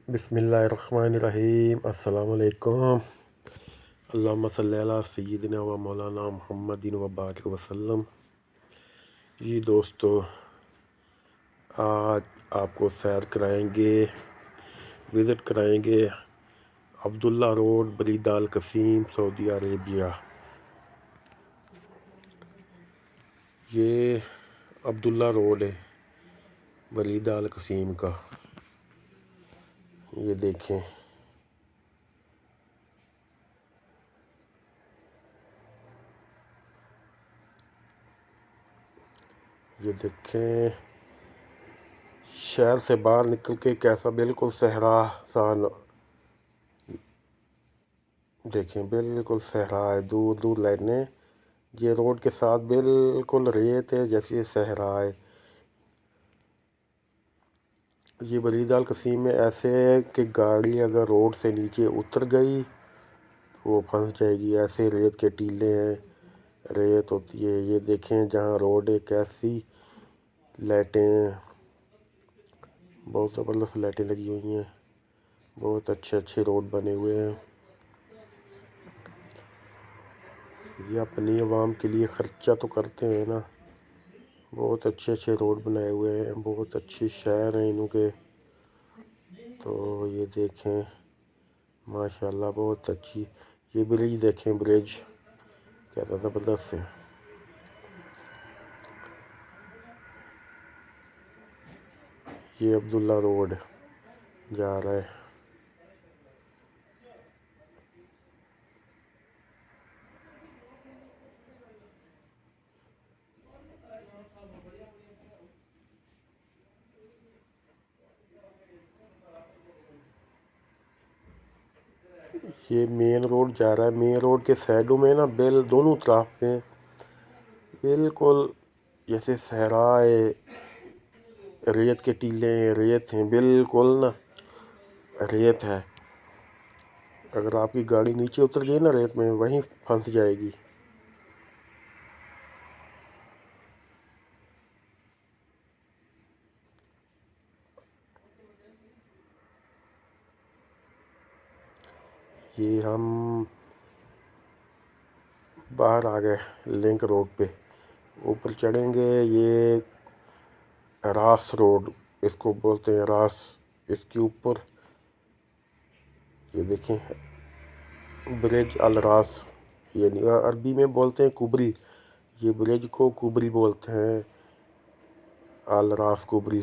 بسم اللہ الرحمن الرحیم۔ السلام علیکم۔ اللہم صلی علی سیدنا و مولانا محمد و بارک وسلم۔ جی دوستو، آج آپ کو سیر کرائیں گے، وزٹ کرائیں گے عبداللہ روڈ، برید القصیم، سعودی عربیہ۔ یہ عبداللہ روڈ ہے برید القصیم کا، یہ دیکھیں۔ یہ دیکھیں شہر سے باہر نکل کے کیسا بالکل صحرا سا، دیکھیں بالکل صحرا ہے، دور دور لائٹیں۔ یہ روڈ کے ساتھ بالکل ریت ہے جیسے صحرا ہے۔ یہ برید القصیم میں ایسے ہے کہ گاڑی اگر روڈ سے نیچے اتر گئی وہ پھنس جائے گی، ایسے ریت کے ٹیلے ہیں، ریت ہوتی ہے۔ یہ دیکھیں جہاں روڈ ہے کیسی لائٹیں، بہت زبردست لائٹیں لگی ہوئی ہیں، بہت اچھے روڈ بنے ہوئے ہیں۔ یہ اپنی عوام کے لیے خرچہ تو کرتے ہیں نا، بہت اچھے روڈ بنائے ہوئے ہیں، بہت اچھی شہر ہیں انہوں کے۔ تو یہ دیکھیں ماشاءاللہ بہت اچھی، یہ برج دیکھیں، برج کیسا زبردست ہے۔ یہ عبداللہ روڈ جا رہا ہے۔ یہ مین روڈ جا رہا ہے، مین روڈ کے سائڈوں میں نا دونوں طرف پہ بالکل جیسے صحرا ہے، ریت کے ٹیلے ہیں، ریت ہیں، بالکل نا ریت ہے۔ اگر آپ کی گاڑی نیچے اتر گئی نا ریت میں، وہیں پھنس جائے گی۔ یہ ہم باہر آ گئے لنک روڈ پہ، اوپر چڑھیں گے۔ یہ راس روڈ اس کو بولتے ہیں، راس۔ اس کے اوپر یہ دیکھیں برج الراس، یعنی عربی میں بولتے ہیں کوبری، یہ برج کو کوبری بولتے ہیں، الراس کوبری۔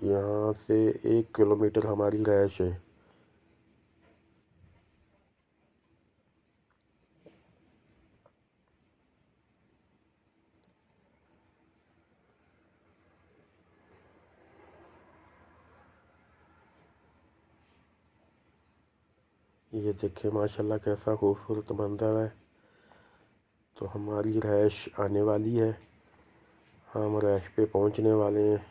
یہاں سے 1 کلومیٹر ہماری رہائش ہے۔ یہ دیکھیں ماشاءاللہ کیسا خوبصورت منظر ہے۔ تو ہماری رہائش آنے والی ہے، ہم رہائش پہ پہنچنے والے ہیں۔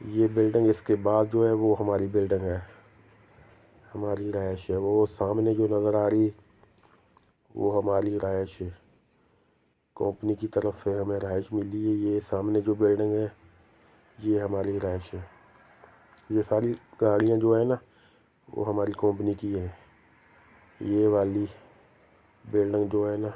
یہ بلڈنگ اس کے بعد جو ہے وہ ہماری بلڈنگ ہے، ہماری رہائش ہے۔ وہ سامنے جو نظر آ رہی وہ ہماری رہائش ہے، کمپنی کی طرف سے ہمیں رہائش ملی ہے۔ یہ سامنے جو بلڈنگ ہے یہ ہماری رہائش ہے۔ یہ ساری گاڑیاں جو ہے نا وہ ہماری کمپنی کی ہیں۔ یہ والی بلڈنگ جو ہے نا